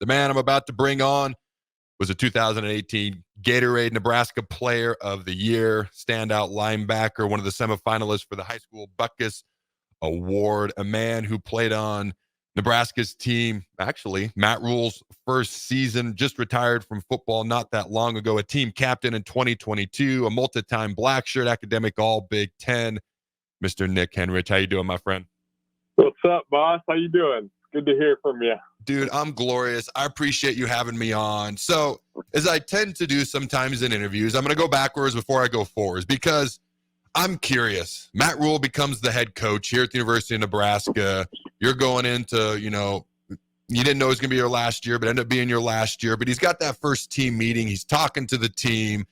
The man I'm about to bring on was a 2018 Gatorade Nebraska Player of the Year, standout linebacker, one of the semifinalists for the High School Buckus Award, a man who played on Nebraska's team, actually, Matt Rhule's first season, just retired from football not that long ago, a team captain in 2022, a multi-time black shirt academic All-Big Ten, Mr. Nick Henrich. How you doing, my friend? What's up, boss? How you doing? Good to hear from you. Dude, I'm glorious. I appreciate you having me on. So, as I tend to do sometimes in interviews, I'm going to go backwards before I go forwards because I'm curious. Matt Rhule becomes the head coach here at the University of Nebraska. You're going into, you didn't know it was going to be your last year, but ended up being your last year. But he's got that first team meeting. He's talking to the team.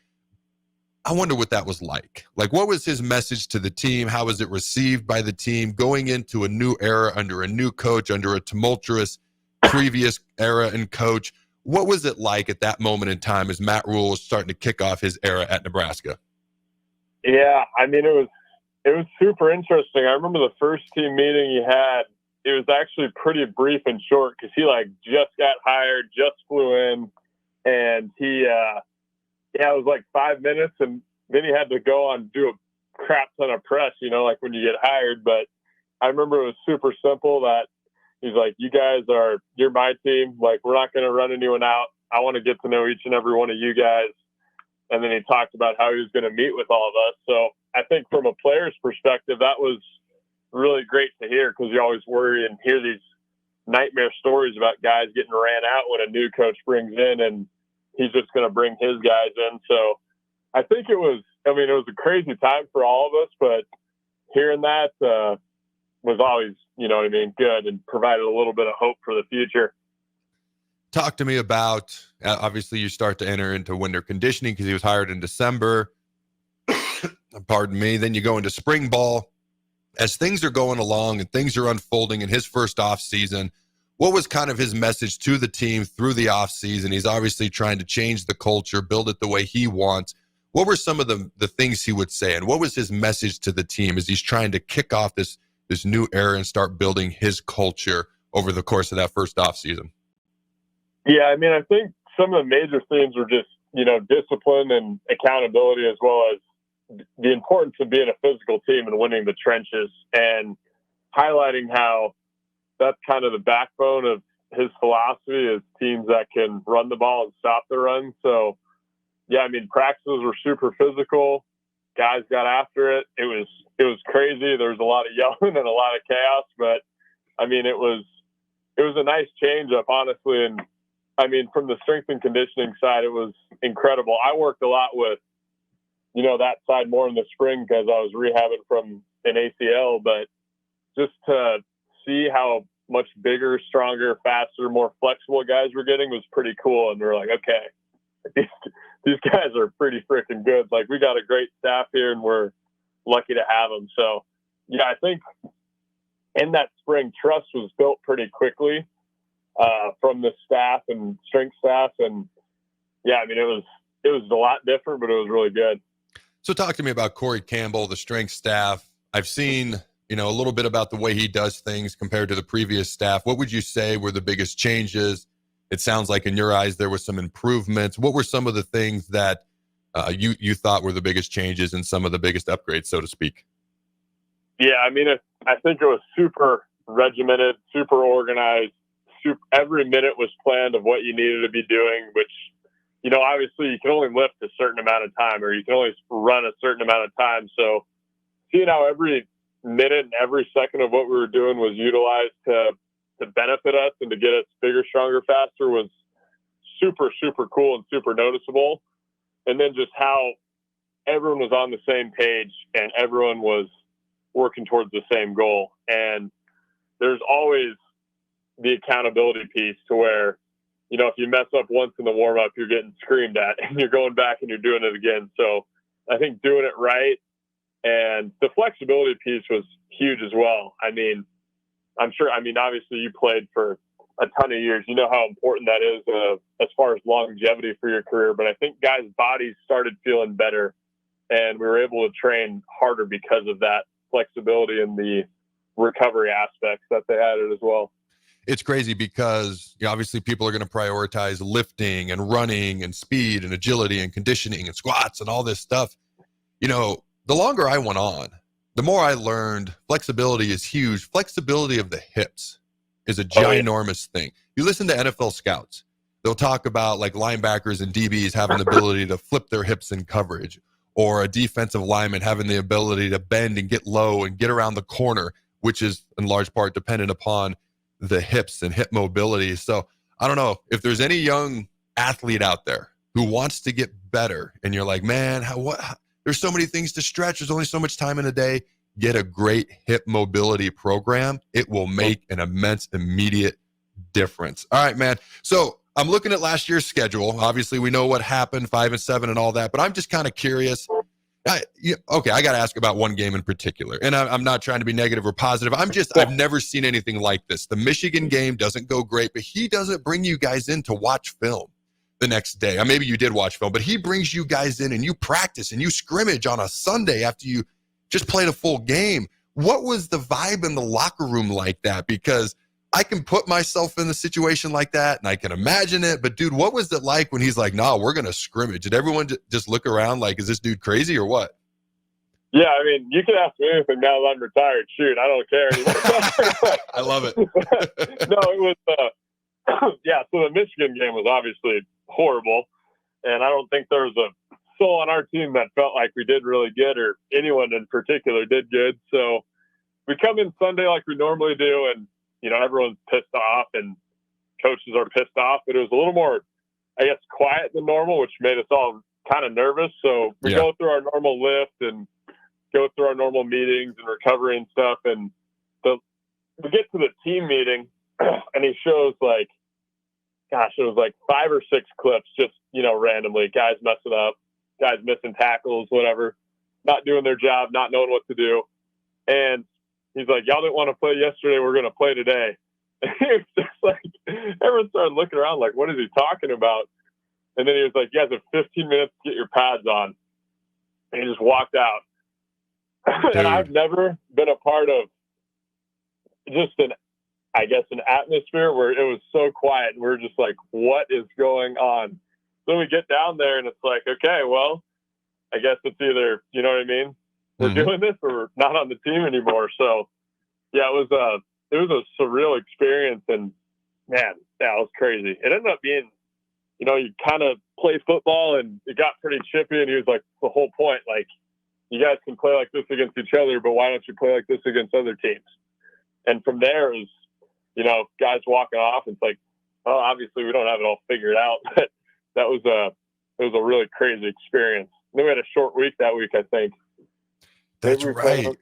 I wonder what that was like. Like, what was his message to the team? How was it received by the team going into a new era under a new coach, under a tumultuous previous era and coach? What was it like at that moment in time as Matt Rhule was starting to kick off his era at Nebraska? Yeah, I mean, it was super interesting. I remember the first team meeting he had. It was actually pretty brief and short because he just got hired, just flew in, and it was like 5 minutes, and then he had to go on do a crap ton of press, like when you get hired. But I remember it was super simple that he's like, you're my team. Like, we're not going to run anyone out. I want to get to know each and every one of you guys. And then he talked about how he was going to meet with all of us. So I think from a player's perspective, that was really great to hear because you always worry and hear these nightmare stories about guys getting ran out when a new coach brings in and he's just going to bring his guys in. So I think it was a crazy time for all of us, but hearing that was always, good and provided a little bit of hope for the future. Talk to me about, obviously you start to enter into winter conditioning because he was hired in December. Pardon me. Then you go into spring ball. As things are going along and things are unfolding in his first off season, what was kind of his message to the team through the off season? He's obviously trying to change the culture, build it the way he wants. What were some of the things he would say? And what was his message to the team as he's trying to kick off this new era and start building his culture over the course of that first off season? Yeah, I mean, I think some of the major themes were just, discipline and accountability, as well as the importance of being a physical team and winning the trenches, and highlighting how that's kind of the backbone of his philosophy is teams that can run the ball and stop the run. So, yeah, I mean, practices were super physical. Guys got after it. It was crazy. There was a lot of yelling and a lot of chaos, but I mean, it was a nice change up, honestly. And I mean, from the strength and conditioning side, it was incredible. I worked a lot with, that side more in the spring because I was rehabbing from an ACL, but just to see how much bigger, stronger, faster, more flexible guys were getting was pretty cool. And we're like, okay, these guys are pretty freaking good. Like, we got a great staff here and we're lucky to have them. So yeah, I think in that spring, trust was built pretty quickly from the staff and strength staff. And yeah, I mean, it was a lot different, but it was really good. So talk to me about Corey Campbell, the strength staff. I've seen, a little bit about the way he does things compared to the previous staff. What would you say were the biggest changes? It sounds like in your eyes, there were some improvements. What were some of the things that you thought were the biggest changes and some of the biggest upgrades, so to speak? Yeah, I mean, I think it was super regimented, super organized. Every minute was planned of what you needed to be doing, which, obviously you can only lift a certain amount of time, or you can only run a certain amount of time. So seeing how every minute and every second of what we were doing was utilized to benefit us and to get us bigger, stronger, faster was super, super cool and super noticeable. And then just how everyone was on the same page and everyone was working towards the same goal. And there's always the accountability piece to where, if you mess up once in the warm up, you're getting screamed at and you're going back and you're doing it again. So I think doing it right, and the flexibility piece was huge as well. I mean, obviously you played for a ton of years. You know how important that is as far as longevity for your career. But I think guys' bodies started feeling better and we were able to train harder because of that flexibility and the recovery aspects that they added as well. it's crazy because obviously people are going to prioritize lifting and running and speed and agility and conditioning and squats and all this stuff. The longer I went on, the more I learned flexibility is huge. Flexibility of the hips is a ginormous thing. You listen to NFL scouts, they'll talk about like linebackers and DBs having the ability to flip their hips in coverage, or a defensive lineman having the ability to bend and get low and get around the corner, which is in large part dependent upon the hips and hip mobility. So I don't know if there's any young athlete out there who wants to get better and you're like, man, there's so many things to stretch. There's only so much time in a day. Get a great hip mobility program. It will make an immense, immediate difference. All right, man. So I'm looking at last year's schedule. Obviously, we know what happened, 5-7 and all that, but I'm just kind of curious. I got to ask about one game in particular, and I'm not trying to be negative or positive. I've never seen anything like this. The Michigan game doesn't go great, but he doesn't bring you guys in to watch film the next day. Or maybe you did watch film, but he brings you guys in and you practice and you scrimmage on a Sunday after you just played a full game. What was the vibe in the locker room like that? Because I can put myself in the situation like that and I can imagine it, but dude, what was it like when he's like, "No, we're going to scrimmage"? Did everyone just look around like, is this dude crazy or what? Yeah, I mean, you can ask me anything now that I'm retired. Shoot, I don't care anymore. I love it. No, it was, yeah, so the Michigan game was obviously horrible, and I don't think there was a soul on our team that felt like we did really good, or anyone in particular did good. So we come in Sunday like we normally do, and everyone's pissed off and coaches are pissed off, but it was a little more, I guess, quiet than normal, which made us all kind of nervous. So we go through our normal lift and go through our normal meetings and recovery and stuff. And we get to the team meeting and he shows it was like 5 or 6 clips, just, randomly, guys messing up, guys missing tackles, whatever, not doing their job, not knowing what to do. And he's like, "Y'all didn't want to play yesterday. We're going to play today." It was just like, everyone started looking around like, what is he talking about? And then he was like, "You guys have 15 minutes to get your pads on." And he just walked out. And I've never been a part of just an atmosphere where it was so quiet. And we're just like, what is going on? So we get down there and it's like, okay, well, I guess it's either, you know what I mean? We're doing this or we're not on the team anymore. So yeah, it was a surreal experience, and man, that was crazy. It ended up being, you kind of play football and it got pretty chippy, and he was like, the whole point, like, you guys can play like this against each other, but why don't you play like this against other teams? And from there it was, guys walking off. It's like, well, obviously we don't have it all figured out, but it was a really crazy experience. And then we had a short week that week, I think. That's right.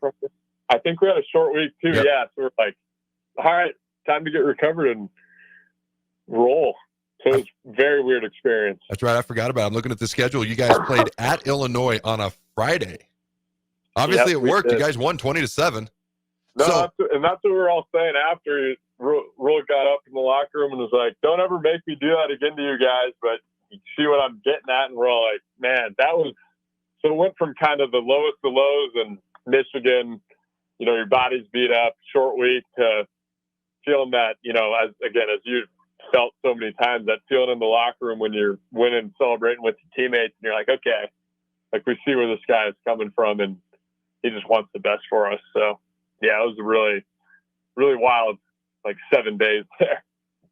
I think we had a short week too. Yep. Yeah. So we're like, all right, time to get recovered and roll. So it was a very weird experience. That's right. I forgot about it. I'm looking at the schedule. You guys played at Illinois on a Friday. Obviously, it worked. You guys won 20-7. No, that's what we were all saying after. Rhule got up in the locker room and was like, "Don't ever make me do that again to you guys." But you see what I'm getting at, and we're all like, "Man, that was." So it went from kind of the lowest of lows in Michigan, your body's beat up, short week, to feeling that, as you felt so many times, that feeling in the locker room when you're winning, celebrating with your teammates, and you're like, okay, like, we see where this guy is coming from, and he just wants the best for us. So yeah, it was a really, really wild, 7 days there.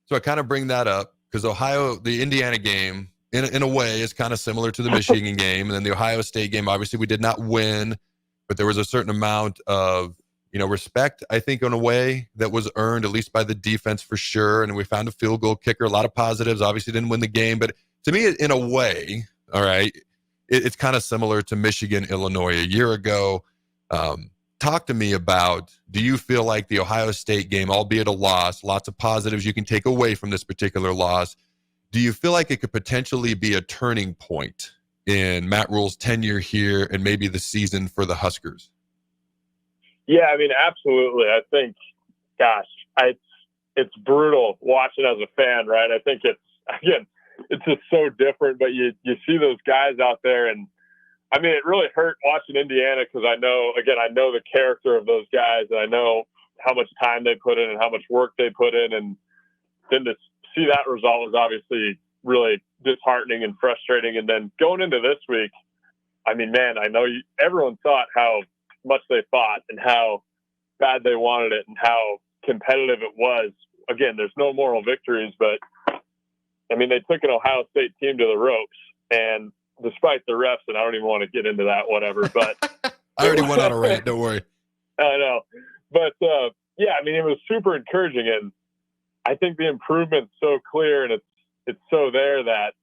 So I kind of bring that up because the Indiana game, in a way, is kind of similar to the Michigan game. And then the Ohio State game, obviously we did not win, but there was a certain amount of, respect, I think, in a way that was earned, at least by the defense for sure. And we found a field goal kicker, a lot of positives, obviously didn't win the game. But to me, in a way, all right, it's kind of similar to Michigan, Illinois a year ago. Talk to me about, do you feel like the Ohio State game, albeit a loss, lots of positives you can take away from this particular loss, do you feel like it could potentially be a turning point in Matt Rhule's tenure here and maybe the season for the Huskers? Yeah, I mean, absolutely. I think, gosh, it's brutal watching as a fan, right? I think it's just so different, but you see those guys out there, and I mean, it really hurt watching Indiana because I know the character of those guys, and I know how much time they put in and how much work they put in. And then to see that result was obviously really disheartening and frustrating. And then going into this week, I mean, man, I know everyone thought how much they fought and how bad they wanted it and how competitive it was. Again, there's no moral victories, but I mean, they took an Ohio State team to the ropes, and despite the refs, and I don't even want to get into that, whatever, but I already went on a rant. Don't worry. I know. But yeah, I mean, it was super encouraging, and I think the improvement's so clear and it's so there that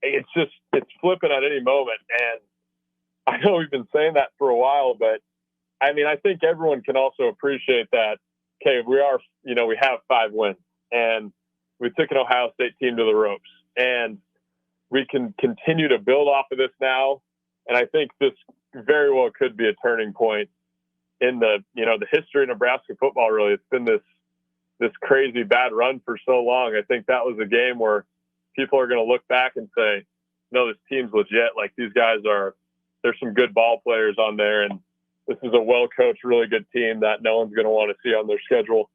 it's flipping at any moment. And I know we've been saying that for a while, but I mean, I think everyone can also appreciate that. Okay, we have 5 wins, and we took an Ohio State team to the ropes, and we can continue to build off of this now. And I think this very well could be a turning point in the history of Nebraska football. Really, it's been this crazy bad run for so long. I think that was a game where people are going to look back and say, no, this team's legit. Like, these guys there's some good ball players on there, and this is a well-coached, really good team that no one's going to want to see on their schedule.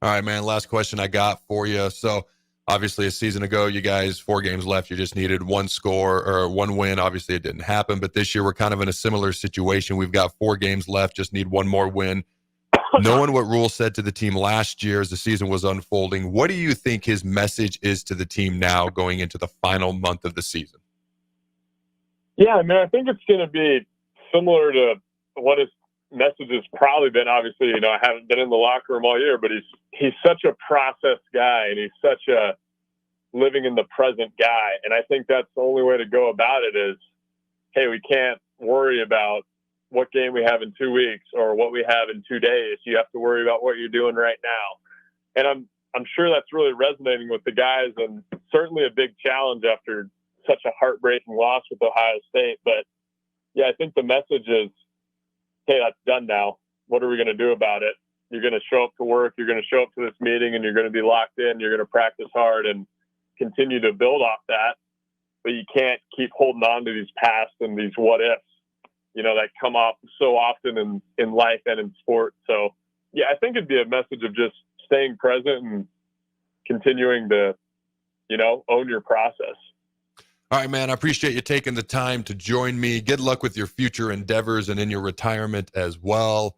All right, man, last question I got for you. So obviously a season ago, you guys, 4 games left, you just needed 1 score or 1 win. Obviously it didn't happen, but this year we're kind of in a similar situation. We've got 4 games left, just need 1 more win. Knowing what Rhule said to the team last year as the season was unfolding, what do you think his message is to the team now going into the final month of the season? Yeah, I mean, I think it's going to be similar to what his message has probably been. Obviously, I haven't been in the locker room all year, but he's such a process guy, and he's such a living in the present guy. And I think that's the only way to go about it is, hey, we can't worry about what game we have in 2 weeks or what we have in 2 days. You have to worry about what you're doing right now. And I'm sure that's really resonating with the guys, and certainly a big challenge after such a heartbreaking loss with Ohio State. But yeah, I think the message is, hey, that's done now. What are we going to do about it? You're going to show up to work. You're going to show up to this meeting, and you're going to be locked in. You're going to practice hard and continue to build off that. But you can't keep holding on to these past and these what ifs, that come up so often in life and in sport. So yeah, I think it'd be a message of just staying present and continuing to, own your process. All right, man, I appreciate you taking the time to join me. Good luck with your future endeavors and in your retirement as well.